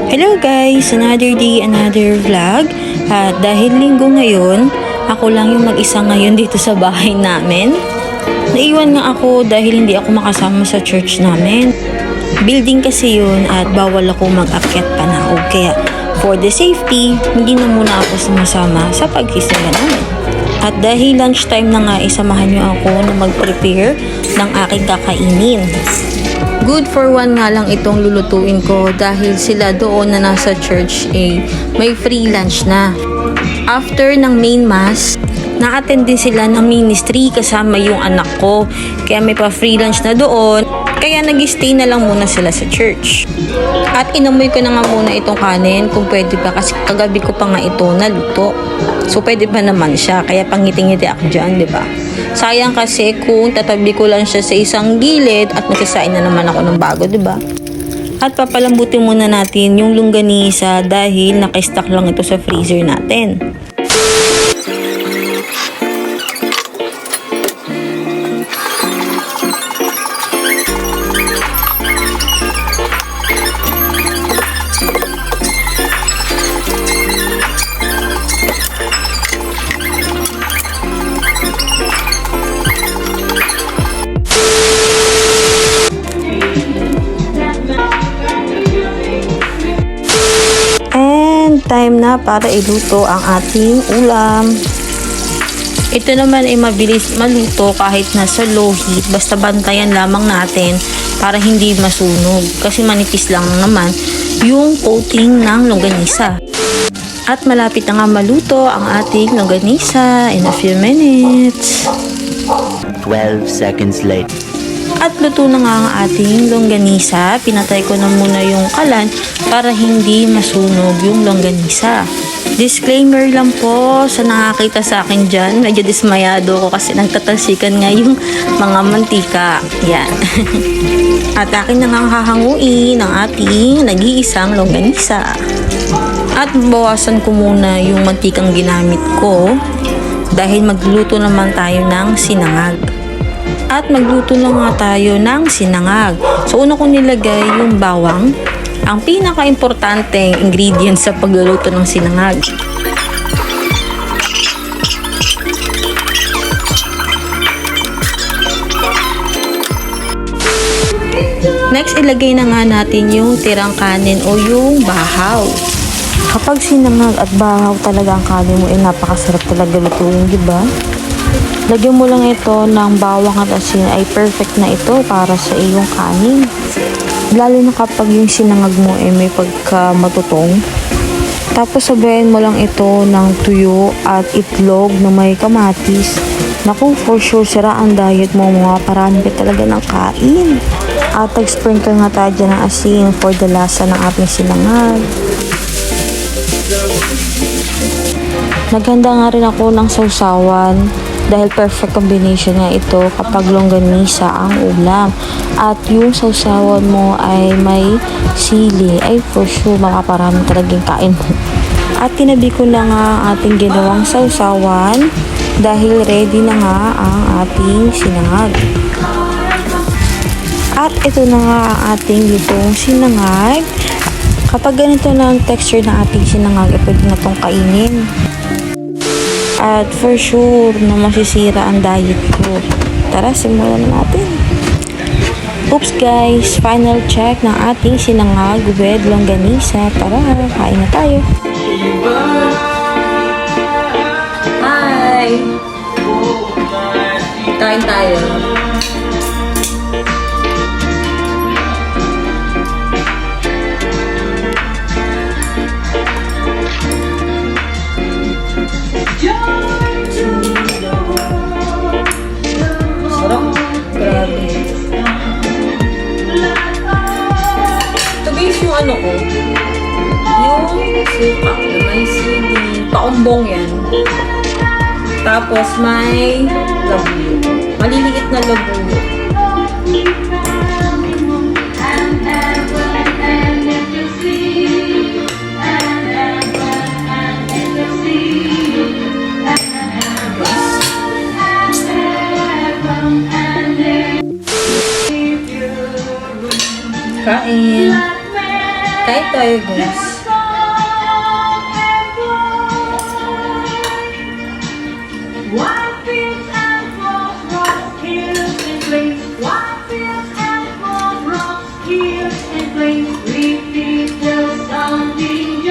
Hello guys! Another day, another vlog. At dahil linggo ngayon, ako lang yung mag-isa ngayon dito sa bahay namin. Naiwan nga ako dahil hindi ako makasama sa church namin. Building kasi yun at bawal ako mag-akyat panaog. Kaya for the safety, hindi na muna ako sumasama sa pagsisimba namin. At dahil lunchtime na nga, isamahan nyo ako na mag-prepare ng aking kakainin. Good for one nga lang itong lulutuin ko dahil sila doon na nasa church may free lunch na. After ng main mass, na-attend din sila ng ministry kasama yung anak ko. Kaya may pa free lunch na doon. Kaya nag-stay na lang muna sila sa church. At inamoy ko na nga muna itong kanin kung pwede pa kasi kagabi ko pa nga ito naluto. So pwede pa naman siya kaya pangiti-ngiti ako dyan, di ba? Sayang kasi kung tatabi ko lang siya sa isang gilid at magsasain na naman ako ng bago, di ba? At papalambutin muna natin yung longganisa dahil naka-stock lang ito sa freezer natin. Time na para iluto ang ating ulam. Ito naman ay mabilis maluto kahit nasa low heat. Basta bantayan lamang natin para hindi masunog. Kasi manipis lang naman yung coating ng longganisa. At malapit na nga maluto ang ating longganisa in a few minutes. 12 seconds later. At luto na nga ang ating longganisa. Pinatay ko na muna yung kalan para hindi masunog yung longganisa. Disclaimer lang po sa nakakita sa akin dyan. Medyo dismayado ko kasi nagtatalsikan nga yung mga mantika. Yan. At akin na nga hahanguin ang ating nag-iisang longganisa. At bawasan ko muna yung mantikang ginamit ko dahil magluto naman tayo ng sinangag. At magluto na nga tayo ng sinangag. So, una ko nilagay yung bawang. Ang pinaka-importanteng ingredient sa pagluluto ng sinangag. Next, ilagay na nga natin yung tirang kanin o yung bahaw. Kapag sinangag at bahaw talaga ang kanin mo, napakasarap talaga lutuin, di ba? Lagyan mo lang ito ng bawang at asin ay perfect na ito para sa iyong kanin. Lalo na kapag yung sinangag mo may pagka matutong. Tapos sabayan mo lang ito ng tuyo at itlog na may kamatis. Naku, for sure sira ang diet mo mga parami ka talaga ng kain. At sprinkle nga tayo dyan ng asin for the lasa ng ating sinangag. Naghanda nga rin ako ng sausawan. Dahil perfect combination nga ito kapag longganisa ang ulam. At yung sausawan mo ay may sili, ay for sure makaparami talagang kain mo. At tinabi ko na nga ating ginawang sausawan dahil ready na nga ang ating sinangag. At ito na nga ang ating lutong sinangag. Kapag ganito na ang texture ng ating sinangag, pwede na itong kainin. At for sure na masisira ang diet ko. Tara, simulan na natin. Oops guys, final check ng ating sinangag with longganisa. Tara, kain na tayo. Hi! Kain tayo. Yung ano ko, yung suka, may sili, paumbong yan. Tapos may labuyo. Maliliit na labuyo. Kain. Kain tayo. tayo, guys.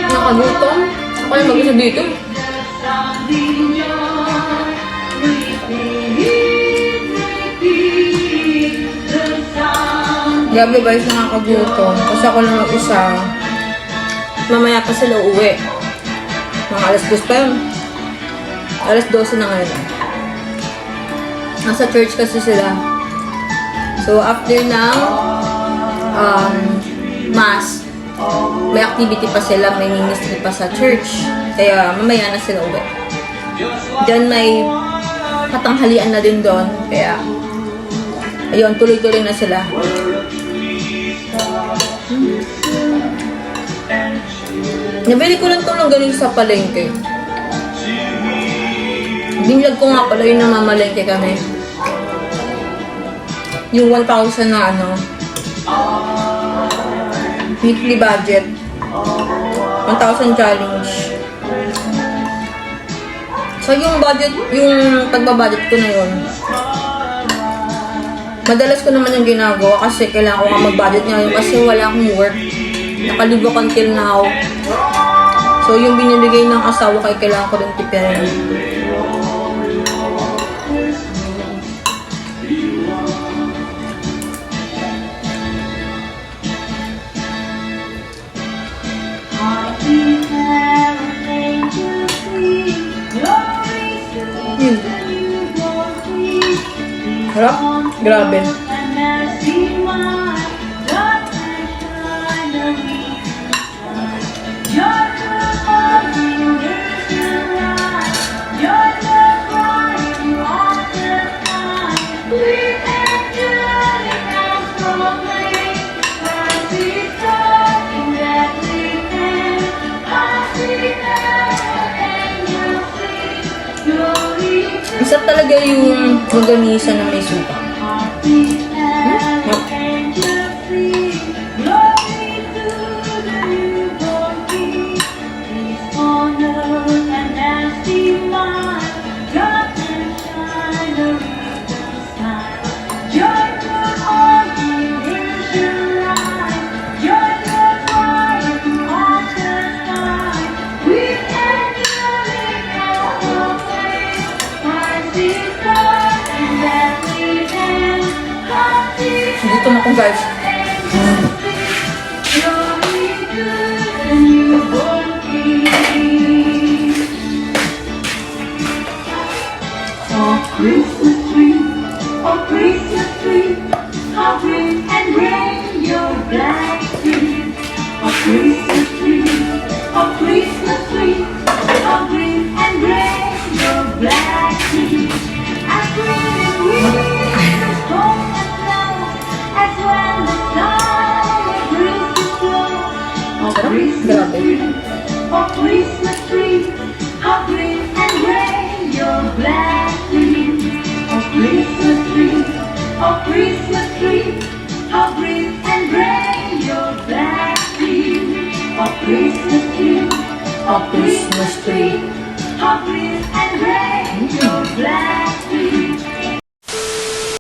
Nakagutom? Ako yung mag-isa dito. Grabe guys, nakakagutom. Kasi ako lang mag-isa. Mamaya pa sila uuwi. Mga alas 2 pa yun. Alas 12 na ngayon. Nasa church kasi sila. So after ng mass, may activity pa sila, may ministry pa sa church. Kaya mamaya na sila uwi. Diyan may katanghalian na din doon. Kaya ayun, tuloy-tuloy na sila. Nabili ko lang ito ng galing sa palengke. Binlag ko nga pala yung namamalengke kami. Yung 1,000 na weekly budget. 1,000 challenge. So yung budget, yung pagbabudget ko na yun, madalas ko naman yung ginagawa kasi kailangan ko nga mag-budget ngayon kasi wala akong work. Nakalibok until now. So yung binibigay ng asawa kay kailangan ko rin tipirin. Harap? Grabe. Isa talaga yung magamisa na may suka. Dito na ko guys. Christmas tree, oh Christmas tree, how green and gray your black tree. Oh Christmas tree, oh Christmas tree, how green and gray your black tree. As green and green as cold and snow, as when the summer breeze is slow. Oh Christmas tree, oh Christmas tree, how green and gray your black tree. Oh Christmas tree, oh Christmas tree, how green and gray your black tree. Oh Christmas tree, oh Christmas tree, how green and gray your black tree.